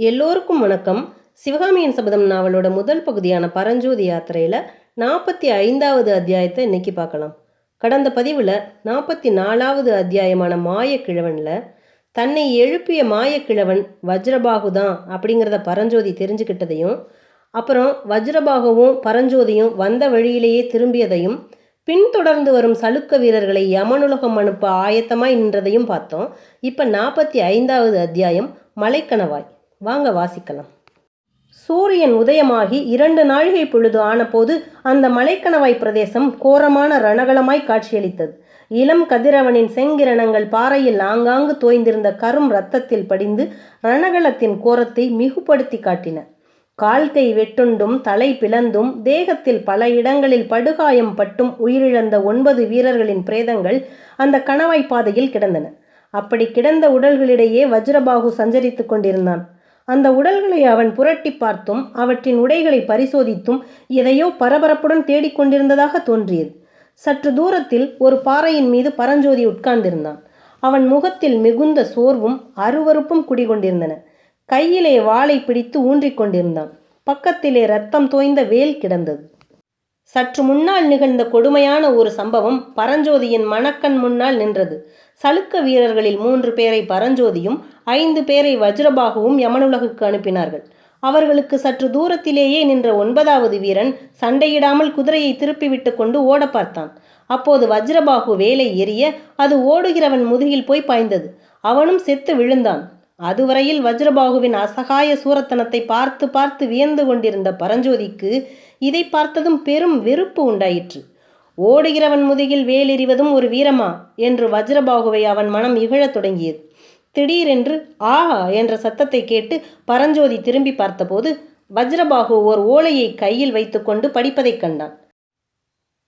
எல்லோருக்கும் வணக்கம். சிவகாமியின் சபதம் நாவலோட முதல் பகுதியான பரஞ்சோதி யாத்திரையில் 45வது அத்தியாயத்தை இன்னைக்கு பார்க்கலாம். கடந்த பதிவில் 44வது அத்தியாயமான மாயக்கிழவனில் தன்னை எழுப்பிய மாயக்கிழவன் வஜ்ரபாகு தான் அப்படிங்கிறத பரஞ்சோதி தெரிஞ்சுக்கிட்டதையும், அப்புறம் வஜ்ரபாகுவும் பரஞ்சோதியும் வந்த வழியிலேயே திரும்பியதையும், பின்தொடர்ந்து வரும் சலுக்க வீரர்களை யமனுலகம் அனுப்ப ஆயத்தமாய் நின்றதையும் பார்த்தோம். இப்போ 45வது அத்தியாயம் மலைக்கணவாய். வாங்க வாசிக்கலாம். சூரியன் உதயமாகி 2 நாழிகை பொழுது ஆனபோது அந்த மலைக்கணவாய் பிரதேசம் கோரமான ரணகலமாய் காட்சியளித்தது. இளம் கதிரவனின் செங்கிரணங்கள் பாறையில் ஆங்காங்கு தோய்ந்திருந்த கரும் இரத்தத்தில் படிந்து ரணகலத்தின் கோரத்தை மிகுபடுத்தி காட்டின. கால்கை வெட்டுண்டும் தலை பிளந்தும் தேகத்தில் பல இடங்களில் படுகாயம் பட்டும் உயிரிழந்த 9 வீரர்களின் பிரேதங்கள் அந்த கணவாய் பாதையில் கிடந்தன. அப்படி கிடந்த உடல்களிடையே வஜ்ரபாகு சஞ்சரித்து கொண்டிருந்தான். அந்த உடல்களை அவன் புரட்டி பார்த்தும் அவற்றின் உடைகளை பரிசோதித்தும் எதையோ பரபரப்புடன் தேடிக்கொண்டிருந்ததாக தோன்றியது. சற்று தூரத்தில் ஒரு பாறையின் மீது பரஞ்சோதி உட்கார்ந்திருந்தான். அவன் முகத்தில் மிகுந்த சோர்வும் அருவருப்பும் குடிகொண்டிருந்தன. கையிலே வாளை பிடித்து ஊன்றிக் கொண்டிருந்தான். பக்கத்திலே ரத்தம் தோய்ந்த வேல் கிடந்தது. சற்று முன்னால் நிகழ்ந்த கொடுமையான ஒரு சம்பவம் பரஞ்சோதியின் மனக்கண் முன்னால் நின்றது. சலுக்க வீரர்களில் 3 பேரை பரஞ்சோதியும் 5 பேரை வஜ்ரபாகுவும் யமனுலகுக்கு அனுப்பினார்கள். அவர்களுக்கு சற்று தூரத்திலேயே நின்ற 9வது வீரன் சண்டையிடாமல் குதிரையை திருப்பிவிட்டு கொண்டு ஓட பார்த்தான். அப்போது வஜ்ரபாகு வேலை எரிய அது ஓடுகிறவன் முதுகில் போய் பாய்ந்தது. அவனும் செத்து விழுந்தான். அதுவரையில் வஜ்ரபாகுவின் அசகாய சூரத்தனத்தை பார்த்து பார்த்து வியந்து கொண்டிருந்த பரஞ்சோதிக்கு இதை பார்த்ததும் பெரும் வெறுப்பு உண்டாயிற்று. ஓடுகிறவன் முதுகில் வேலெறிவதும் ஒரு வீரமா என்று வஜ்ரபாகுவை அவன் மனம் இகழத் தொடங்கியது. திடீரென்று ஆஹா என்ற சத்தத்தை கேட்டு பரஞ்சோதி திரும்பி பார்த்தபோது வஜ்ரபாகு ஓர் ஓலையை கையில் வைத்துக்கொண்டு படிப்பதைக் கண்டான்.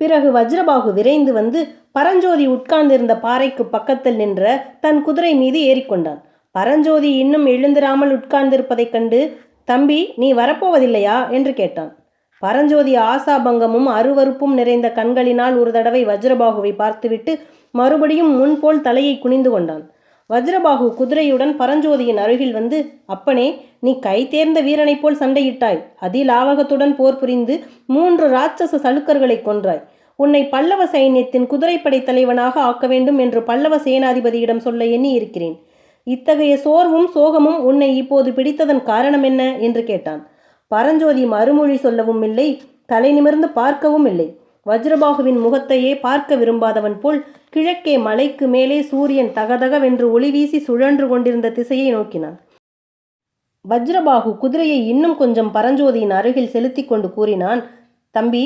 பிறகு வஜ்ரபாகு விரைந்து வந்து பரஞ்சோதி உட்கார்ந்திருந்த பாறைக்கு பக்கத்தில் நின்ற தன் குதிரை மீது ஏறிக்கொண்டான். பரஞ்சோதி இன்னும் எழுந்திராமல் உட்கார்ந்திருப்பதைக் கண்டு, தம்பி, நீ வரப்போவதில்லையா என்று கேட்டான். பரஞ்சோதி ஆசாபங்கமும் அருவருப்பும் நிறைந்த கண்களினால் ஒரு தடவை வஜ்ரபாகுவை பார்த்துவிட்டு மறுபடியும் முன்போல் தலையை குனிந்து கொண்டான். வஜ்ரபாகு குதிரையுடன் பரஞ்சோதியின் அருகில் வந்து, அப்பனே, நீ கை தேர்ந்த வீரனைப் போல் சண்டையிட்டாய். அதிலாவகத்துடன் போர் புரிந்து 3 ராட்சச சலுக்கர்களை கொன்றாய். உன்னை பல்லவ சைன்யத்தின் குதிரைப்படை தலைவனாக ஆக்க வேண்டும் என்று பல்லவ சேனாதிபதியிடம் சொல்ல எண்ணி இருக்கிறேன். இத்தகைய சோர்வும் சோகமும் உன்னை இப்போது பிடித்ததன் காரணம் என்ன என்று கேட்டான். பரஞ்சோதி மறுமொழி சொல்லவும் இல்லை, தலை நிமிர்ந்து பார்க்கவும் இல்லை. வஜ்ரபாகுவின் முகத்தையே பார்க்க விரும்பாதவன் போல் கிழக்கே மலைக்கு மேலே சூரியன் தகதகவென்று ஒளி வீசி சுழன்று கொண்டிருந்த திசையை நோக்கினான். வஜ்ரபாகு குதிரையை இன்னும் கொஞ்சம் பரஞ்சோதியின் அருகில் செலுத்தி கொண்டு கூறினான், தம்பி,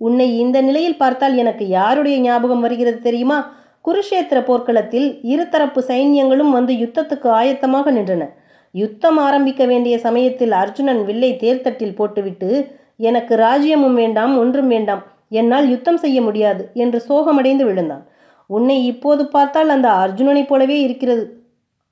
உன்னை இந்த நிலையில் பார்த்தால் எனக்கு யாருடைய ஞாபகம் வருகிறது தெரியுமா? குருஷேத்திர போர்க்களத்தில் இருதரப்பு சைன்யங்களும் வந்து யுத்தத்துக்கு ஆயத்தமாக நின்றன. யுத்தம் ஆரம்பிக்க வேண்டிய சமயத்தில் அர்ஜுனன் வில்லை தேர்தட்டில் போட்டுவிட்டு, எனக்கு ராஜ்யமும் வேண்டாம், ஒன்றும் வேண்டாம், என்னால் யுத்தம் செய்ய முடியாது என்று சோகமடைந்து விழுந்தான். உன்னை இப்போது பார்த்தால் அந்த அர்ஜுனனைப் போலவே இருக்கிறது.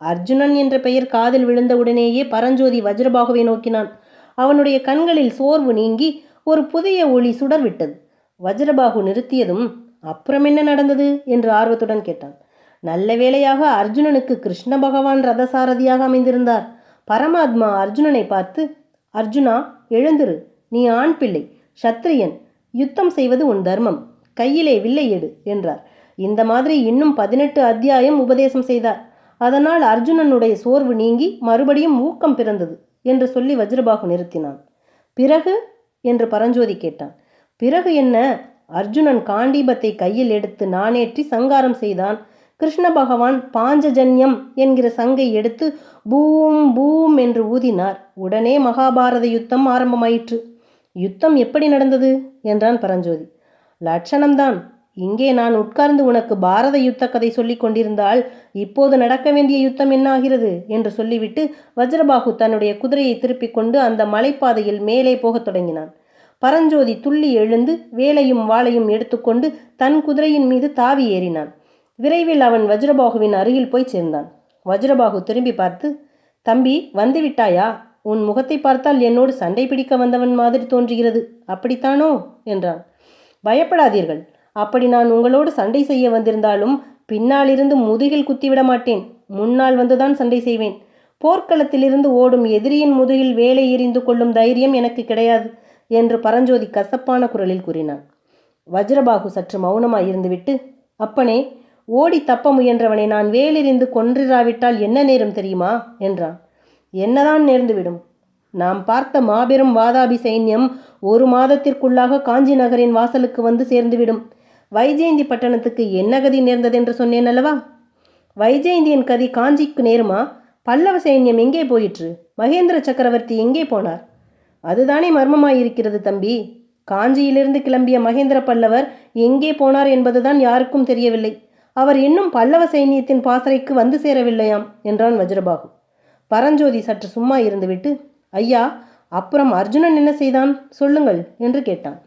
அர்ஜுனன் என்ற பெயர் காதில் விழுந்தவுடனேயே பரஞ்சோதி வஜ்ரபாகுவை நோக்கினான். அவனுடைய கண்களில் சோர்வு நீங்கி ஒரு புதிய ஒளி சுடர் விட்டது. வஜ்ரபாகு நிறுத்தியதும், அப்புறம் என்ன நடந்தது என்று ஆர்வத்துடன் கேட்டான். நல்ல வேளையாக அர்ஜுனனுக்கு கிருஷ்ண பகவான் ரதசாரதியாக அமைந்திருந்தார். பரமாத்மா அர்ஜுனனை பார்த்து, அர்ஜுனா, எழுந்திரு, நீ ஆண் பிள்ளை, சத்திரியன், யுத்தம் செய்வது உன் தர்மம், கையிலே வில்லை எடு என்றார். இந்த மாதிரி இன்னும் 18 அத்தியாயம் உபதேசம் செய்தார். அதனால் அர்ஜுனனுடைய சோர்வு நீங்கி மறுபடியும் ஊக்கம் பிறந்தது என்று சொல்லி வஜ்ரபாகு நிறுத்தினான். பிறகு என்று பரஞ்சோதி கேட்டான். பிறகு என்ன? அர்ஜுனன் காண்டீபத்தை கையில் எடுத்து நானேற்றி சங்காரம் செய்தான். கிருஷ்ண பகவான் பாஞ்சஜன்யம் என்கிற சங்கை எடுத்து பூம் பூம் என்று ஊதினார். உடனே மகாபாரத யுத்தம் ஆரம்பமாயிற்று. யுத்தம் எப்படி நடந்தது என்றான் பரஞ்சோதி. லட்சணம்தான். இங்கே நான் உட்கார்ந்து உனக்கு பாரத யுத்த கதை சொல்லி கொண்டிருந்தால் இப்போது நடக்க வேண்டிய யுத்தம் என்ன ஆகிறது என்று சொல்லிவிட்டு வஜ்ரபாகு தன்னுடைய குதிரையை திருப்பிக் கொண்டு அந்த மலைப்பாதையில் மேலே போகத் தொடங்கினான். பரஞ்சோதி துள்ளி எழுந்து வேலையும் வாளையும் எடுத்துக்கொண்டு தன் குதிரையின் மீது தாவி ஏறினான். விரைவில் அவன் வஜ்ரபாகுவின் அருகில் போய் சேர்ந்தான். வஜ்ரபாகு திரும்பி பார்த்து, தம்பி, வந்துவிட்டாயா? உன் முகத்தை பார்த்தால் என்னோடு சண்டை பிடிக்க வந்தவன் மாதிரி தோன்றுகிறது, அப்படித்தானோ என்றான். பயப்படாதீர்கள். அப்படி நான் உங்களோடு சண்டை செய்ய வந்திருந்தாலும் பின்னாலிருந்து முதுகில் குத்திவிட மாட்டேன். முன்னால் வந்துதான் சண்டை செய்வேன். போர்க்களத்திலிருந்து ஓடும் எதிரியின் முதுகில் வேலை எறிந்து கொள்ளும் தைரியம் எனக்கு கிடையாது என்று பரஞ்சோதி கசப்பான குரலில் கூறினான். வஜ்ரபாகு சற்று மௌனமாய் இருந்துவிட்டு, அப்பனே, ஓடி தப்ப முயன்றவனை நான் வேலெறிந்து கொன்றிராவிட்டால் என்ன நேரும் தெரியுமா என்றான். என்னதான் நேர்ந்துவிடும்? நாம் பார்த்த மாபெரும் வாதாபி சைன்யம் 1 மாதத்திற்குள்ளாக காஞ்சி நகரின் வாசலுக்கு வந்து சேர்ந்துவிடும். வைஜெயந்தி பட்டணத்துக்கு என்ன கதி நேர்ந்ததென்று சொன்னேன் அல்லவா? வைஜெயந்தியின் கதி காஞ்சிக்கு நேருமா? பல்லவ சைன்யம் எங்கே போயிற்று? மகேந்திர சக்கரவர்த்தி எங்கே போனார்? அதுதானே மர்மமாயிருக்கிறது தம்பி. காஞ்சியிலிருந்து கிளம்பிய மகேந்திர பல்லவர் எங்கே போனார் என்பதுதான் யாருக்கும் தெரியவில்லை. அவர் இன்னும் பல்லவ சைன்யத்தின் பாசறைக்கு வந்து சேரவில்லையாம் என்றான் வஜ்ரபாகு. பரஞ்சோதி சற்று சும்மா இருந்துவிட்டு, ஐயா, அப்புறம் அர்ஜுனன் என்ன செய்தான் சொல்லுங்கள் என்று கேட்டான்.